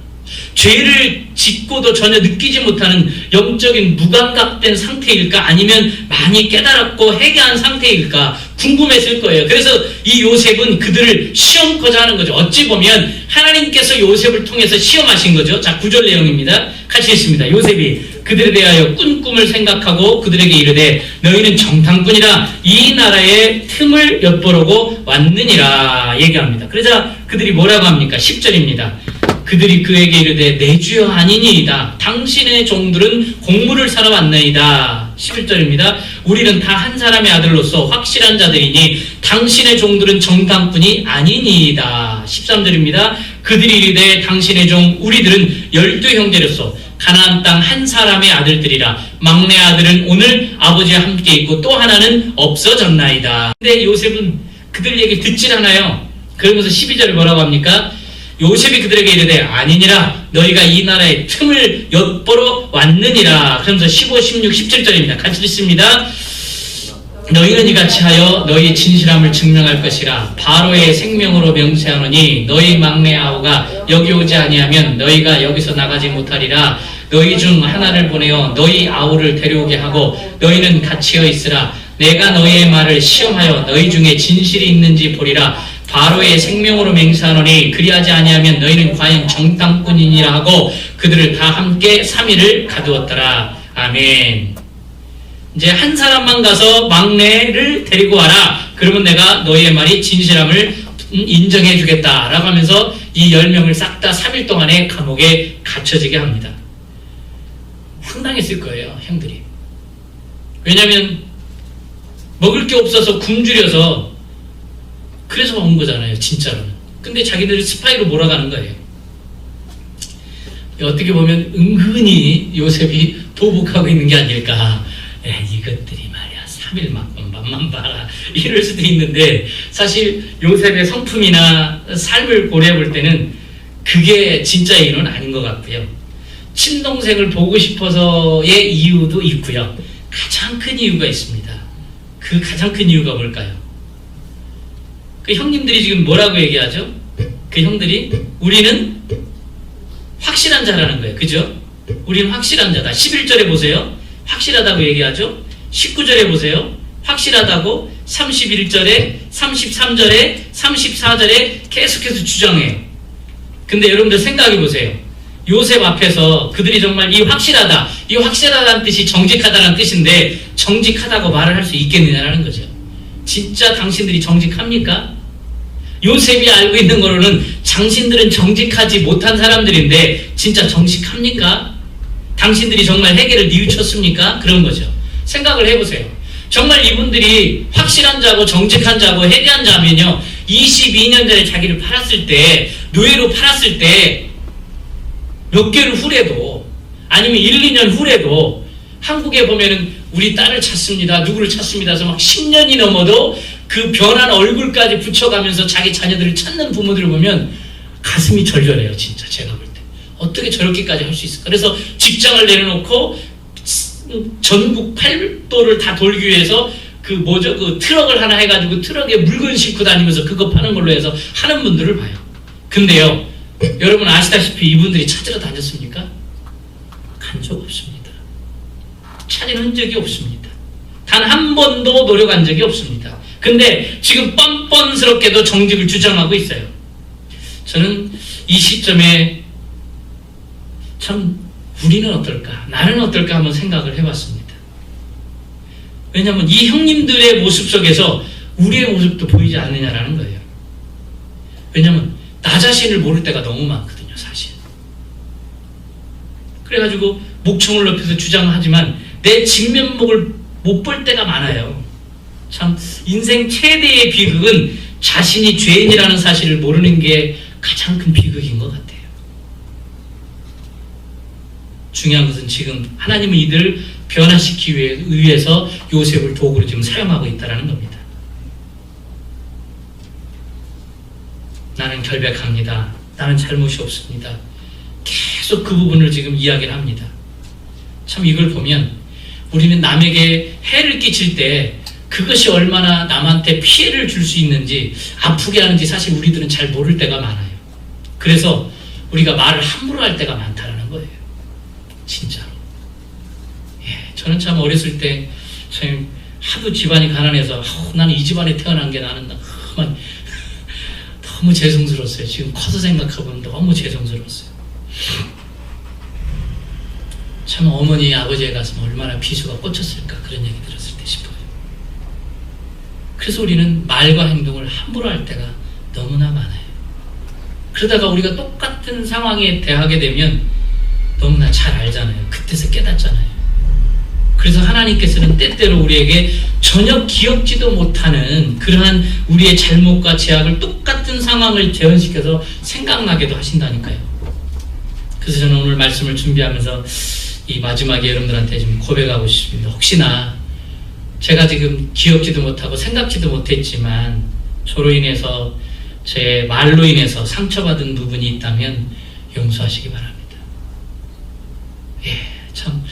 죄를 짓고도 전혀 느끼지 못하는 영적인 무감각된 상태일까? 아니면 많이 깨달았고 회개한 상태일까? 궁금했을 거예요. 그래서 이 요셉은 그들을 시험코자 하는 거죠. 어찌 보면 하나님께서 요셉을 통해서 시험하신 거죠. 자, 9절 내용입니다. 같이 읽습니다. 요셉이 그들에 대하여 꾼 꿈을 생각하고 그들에게 이르되 너희는 정탐꾼이라 이 나라의 틈을 엿보려고 왔느니라 얘기합니다. 그러자 그들이 뭐라고 합니까? 10절입니다. 그들이 그에게 이르되 내 주여 아니니이다. 당신의 종들은 공물을 사러 왔나이다. 11절입니다. 우리는 다 한 사람의 아들로서 확실한 자들이니 당신의 종들은 정탐꾼이 아니니이다. 13절입니다. 그들이 이르되 당신의 종 우리들은 12 형제로서 가나안 땅 한 사람의 아들들이라. 막내 아들은 오늘 아버지와 함께 있고 또 하나는 없어졌나이다. 근데 요셉은 그들 얘기 듣질 않아요. 그러면서 12절에 뭐라고 합니까? 요셉이 그들에게 이르되 아니니라 너희가 이 나라의 틈을 엿보러 왔느니라. 그러면서 15, 16, 17절입니다. 같이 읽습니다. 너희는 이같이 하여 너희 진실함을 증명할 것이라. 바로의 생명으로 명세하노니 너희 막내 아우가 여기 오지 아니하면 너희가 여기서 나가지 못하리라. 너희 중 하나를 보내어 너희 아우를 데려오게 하고 너희는 갇혀 있으라. 내가 너희의 말을 시험하여 너희 중에 진실이 있는지 보리라. 바로의 생명으로 맹세하노니 그리하지 아니하면 너희는 과연 정탐꾼이니라 하고 그들을 다 함께 3일을 가두었더라. 아멘. 이제 한 사람만 가서 막내를 데리고 와라. 그러면 내가 너희의 말이 진실함을 인정해 주겠다 라고 하면서 이 10명을 싹 다 3일 동안에 감옥에 갇혀지게 합니다. 황당했을 거예요, 형들이. 왜냐하면 먹을 게 없어서 굶주려서 그래서 온 거잖아요, 진짜로는. 근데 자기들을 스파이로 몰아가는 거예요. 어떻게 보면 은근히 요셉이 보복하고 있는 게 아닐까. 이것들이 말이야 3일 맛만 봐라 이럴 수도 있는데, 사실 요셉의 성품이나 삶을 고려해 볼 때는 그게 진짜 이유는 아닌 것 같고요. 친동생을 보고 싶어서의 이유도 있고요. 가장 큰 이유가 있습니다. 그 가장 큰 이유가 뭘까요? 그 형님들이 지금 뭐라고 얘기하죠? 그 형들이 우리는 확실한 자라는 거예요. 그죠? 우리는 확실한 자다. 11절에 보세요. 확실하다고 얘기하죠. 19절에 보세요. 확실하다고 31절에 33절에 34절에 계속해서 주장해요. 근데 여러분들 생각해 보세요. 요셉 앞에서 그들이 정말 이 확실하다는 뜻이 정직하다는 뜻인데 정직하다고 말을 할 수 있겠느냐라는 거죠. 진짜 당신들이 정직합니까? 요셉이 알고 있는 거로는 당신들은 정직하지 못한 사람들인데 진짜 정직합니까? 당신들이 정말 회개를 뉘우쳤습니까? 그런 거죠. 생각을 해보세요. 정말 이분들이 확실한 자고 정직한 자고 회개한 자면요, 22년 전에 자기를 팔았을 때, 노예로 팔았을 때 몇 개월 후래도, 아니면 1, 2년 후래도 한국에 보면은 우리 딸을 찾습니다, 누구를 찾습니다 해서 막 10년이 넘어도 그 변한 얼굴까지 붙여가면서 자기 자녀들을 찾는 부모들을 보면 가슴이 절절해요. 진짜 제가 볼 때 어떻게 저렇게까지 할 수 있을까. 그래서 직장을 내려놓고 전국 팔도를 다 돌기 위해서 그 트럭을 하나 해가지고 트럭에 물건 싣고 다니면서 그거 파는 걸로 해서 하는 분들을 봐요. 근데요, 여러분 아시다시피 이분들이 찾으러 다녔습니까? 간 적 없습니다. 찾은 흔적이 없습니다. 단 한 번도 노력한 적이 없습니다. 근데 지금 뻔뻔스럽게도 정직을 주장하고 있어요. 저는 이 시점에 참 우리는 어떨까, 나는 어떨까 한번 생각을 해봤습니다. 왜냐하면 이 형님들의 모습 속에서 우리의 모습도 보이지 않느냐라는 거예요. 왜냐하면 나 자신을 모를 때가 너무 많거든요, 사실. 그래가지고 목청을 높여서 주장하지만 내 진면목을 못 볼 때가 많아요. 참 인생 최대의 비극은 자신이 죄인이라는 사실을 모르는 게 가장 큰 비극인 것 같아요. 중요한 것은 지금 하나님은 이들을 변화시키기 위해서 요셉을 도구로 지금 사용하고 있다는 겁니다. 나는 결백합니다. 나는 잘못이 없습니다. 계속 그 부분을 지금 이야기를 합니다. 참 이걸 보면 우리는 남에게 해를 끼칠 때 그것이 얼마나 남한테 피해를 줄 수 있는지, 아프게 하는지 사실 우리들은 잘 모를 때가 많아요. 그래서 우리가 말을 함부로 할 때가 많다는 거예요. 진짜로. 저는 참 어렸을 때 참 하도 집안이 가난해서 나는 이 집안에 태어난 게 나는 너무 죄송스러웠어요. 지금 커서 생각해보면 너무 죄송스러웠어요. 참 어머니 아버지의 가슴 얼마나 비수가 꽂혔을까, 그런 얘기 들었을 때 싶어요. 그래서 우리는 말과 행동을 함부로 할 때가 너무나 많아요. 그러다가 우리가 똑같은 상황에 대하게 되면 너무나 잘 알잖아요. 그때서 깨닫잖아요. 그래서 하나님께서는 때때로 우리에게 전혀 기억지도 못하는 그러한 우리의 잘못과 죄악을 똑같은 상황을 재현시켜서 생각나게도 하신다니까요. 그래서 저는 오늘 말씀을 준비하면서 이 마지막에 여러분들한테 좀 고백하고 싶습니다. 혹시나 제가 지금 기억지도 못하고 생각지도 못했지만 저로 인해서, 제 말로 인해서 상처받은 부분이 있다면 용서하시기 바랍니다. 참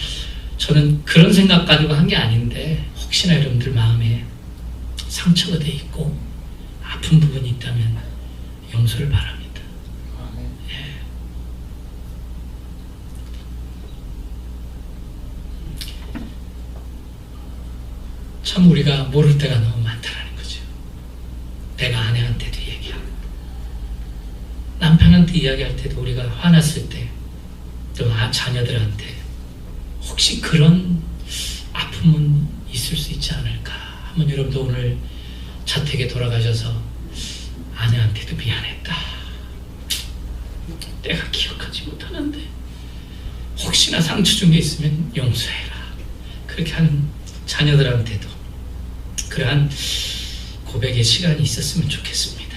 저는 그런 생각 가지고 한 게 아닌데 혹시나 여러분들 마음에 상처가 돼 있고 아픈 부분이 있다면 용서를 바랍니다. 참 우리가 모를 때가 너무 많다는 거죠. 내가 아내한테도 얘기하고 남편한테 이야기할 때도 우리가 화났을 때, 또 자녀들한테 혹시 그런 아픔은 있을 수 있지 않을까. 한번 여러분도 오늘 자택에 돌아가셔서 아내한테도 미안했다, 내가 기억하지 못하는데 혹시나 상처 준 게 있으면 용서해라, 그렇게 하는 자녀들한테도 그러한 고백의 시간이 있었으면 좋겠습니다.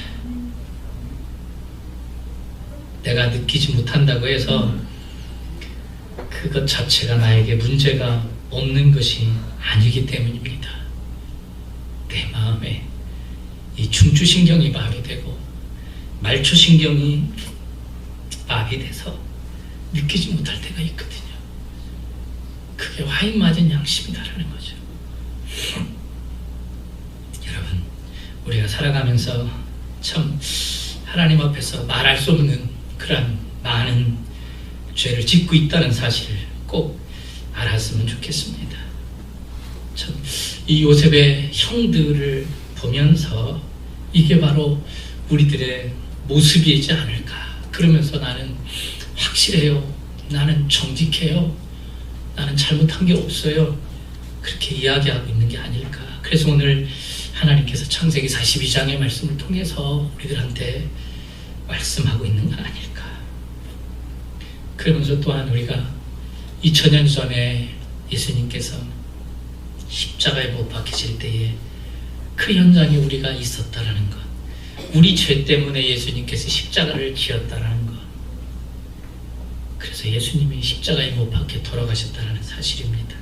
내가 느끼지 못한다고 해서 그것 자체가 나에게 문제가 없는 것이 아니기 때문입니다. 내 마음에 이 중추신경이 마비되고 말초신경이 마비돼서 느끼지 못할 때가 있거든요. 그게 와인 맞은 양심이다라는 거죠. 여러분, 우리가 살아가면서 참 하나님 앞에서 말할 수 없는 그런 많은 죄를 짓고 있다는 사실을 꼭 알았으면 좋겠습니다. 참 이 요셉의 형들을 보면서 이게 바로 우리들의 모습이지 않을까. 그러면서 나는 확실해요, 나는 정직해요, 나는 잘못한 게 없어요, 그렇게 이야기하고 있는 게 아닐까. 그래서 오늘 하나님께서 창세기 42장의 말씀을 통해서 우리들한테 말씀하고 있는 건 아닐까. 그러면서 또한 우리가 2000년 전에 예수님께서 십자가에 못 박히실 때에 그 현장에 우리가 있었다라는 것, 우리 죄 때문에 예수님께서 십자가를 지었다라는 것, 그래서 예수님이 십자가에 못 박혀 돌아가셨다는 사실입니다.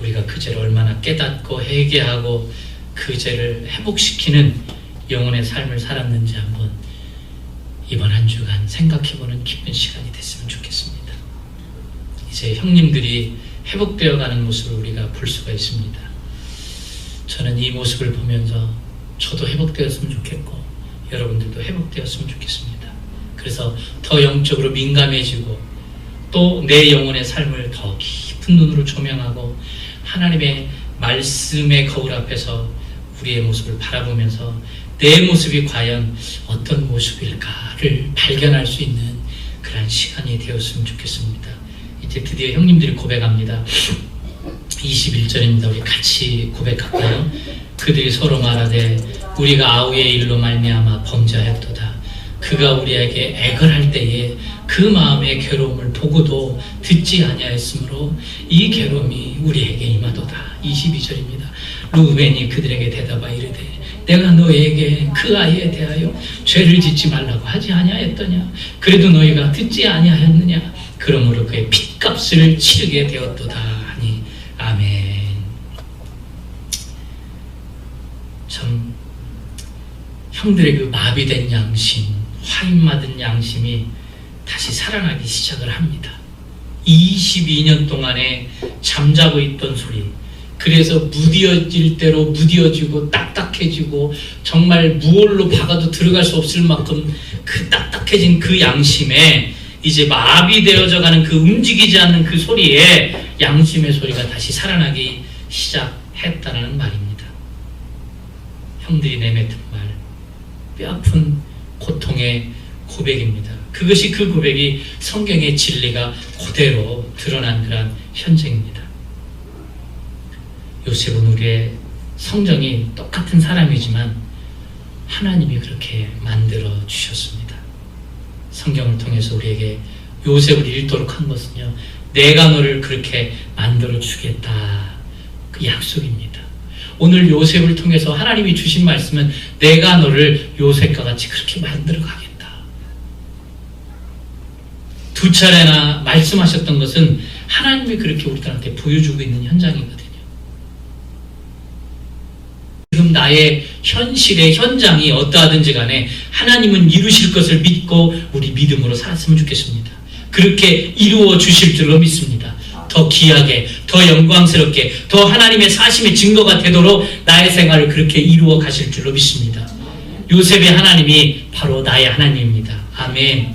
우리가 그 죄를 얼마나 깨닫고 회개하고 그 죄를 회복시키는 영혼의 삶을 살았는지 한번 이번 한 주간 생각해보는 기쁜 시간이 됐으면 좋겠습니다. 이제 형님들이 회복되어 가는 모습을 우리가 볼 수가 있습니다. 저는 이 모습을 보면서 저도 회복되었으면 좋겠고 여러분들도 회복되었으면 좋겠습니다. 그래서 더 영적으로 민감해지고 또 내 영혼의 삶을 더 깊은 눈으로 조명하고 하나님의 말씀의 거울 앞에서 우리의 모습을 바라보면서 내 모습이 과연 어떤 모습일까를 발견할 수 있는 그런 시간이 되었으면 좋겠습니다. 이제 드디어 형님들이 고백합니다. 21절입니다. 우리 같이 고백할까요? 그들이 서로 말하되 우리가 아우의 일로 말미암아 범죄하였도다. 그가 우리에게 애걸할 때에 그 마음의 괴로움을 보고도 듣지 아니하였으므로 이 괴로움이 우리에게 임하도다. 22절입니다. 루벤이 그들에게 대답하 이르되 내가 너희에게 그 아이에 대하여 죄를 짓지 말라고 하지 아니하였더냐. 그래도 너희가 듣지 아니하였느냐. 그러므로 그의 핏값을 치르게 되었도다 하니. 아멘. 참 형들의 그 마비된 양심, 화인맞은 양심이 다시 살아나기 시작을 합니다. 22년 동안에 잠자고 있던 소리, 그래서 무뎌질 대로 무뎌지고 딱딱해지고 정말 무얼로 박아도 들어갈 수 없을 만큼 그 딱딱해진 그 양심에 이제 마비되어져 가는 그 움직이지 않는 그 소리에 양심의 소리가 다시 살아나기 시작했다는 말입니다. 형들이 내뱉은 말, 뼈아픈 고통의 고백입니다. 그것이 그 고백이 성경의 진리가 그대로 드러난 그런 현장입니다. 요셉은 우리의 성정이 똑같은 사람이지만 하나님이 그렇게 만들어 주셨습니다. 성경을 통해서 우리에게 요셉을 읽도록 한 것은요, 내가 너를 그렇게 만들어 주겠다, 그 약속입니다. 오늘 요셉을 통해서 하나님이 주신 말씀은 내가 너를 요셉과 같이 그렇게 만들어 가겠다. 두 차례나 말씀하셨던 것은 하나님이 그렇게 우리들한테 보여주고 있는 현장이거든요. 지금 나의 현실의 현장이 어떠하든지 간에 하나님은 이루실 것을 믿고 우리 믿음으로 살았으면 좋겠습니다. 그렇게 이루어 주실 줄로 믿습니다. 더 귀하게, 더 영광스럽게, 더 하나님의 사심의 증거가 되도록 나의 생활을 그렇게 이루어 가실 줄로 믿습니다. 요셉의 하나님이 바로 나의 하나님입니다. 아멘.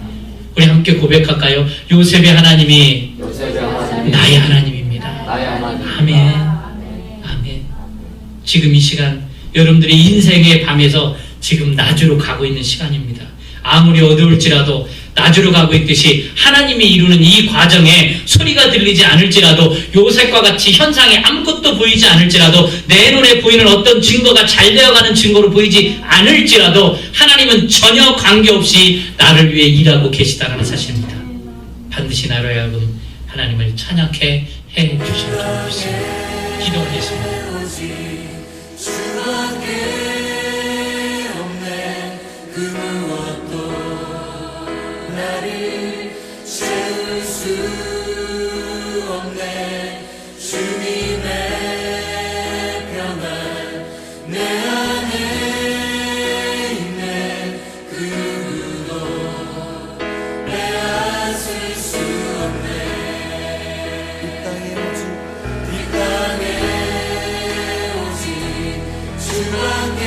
우리 함께 고백할까요? 요셉의 하나님이 나의 하나님입니다. 아멘. 아멘. 지금 이 시간 여러분들이 인생의 밤에서 지금 나주로 가고 있는 시간입니다. 아무리 어두울지라도 나주로 가고 있듯이 하나님이 이루는 이 과정에 소리가 들리지 않을지라도, 요셉과 같이 현상에 아무것도 보이지 않을지라도, 내 눈에 보이는 어떤 증거가 잘 되어가는 증거로 보이지 않을지라도 하나님은 전혀 관계없이 나를 위해 일하고 계시다는 사실입니다. 반드시 나로 하여금 하나님을 찬양케 해주실 줄 믿습니다. 기도하겠습니다. 나를 채울 수 없네. 주님의 평안 내 안에 있네. 그 누구도 빼앗을 수 없네. 이 땅에 오직 주밖에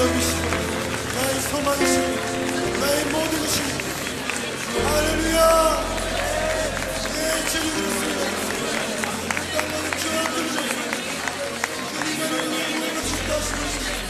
여기시고 나의 소망이시고 나의 모든 것이고 할렐루야. 네, 주님 그렇습니다. 땅만은 주와 들으셨습니다. 주님만을 위해 주다 하시는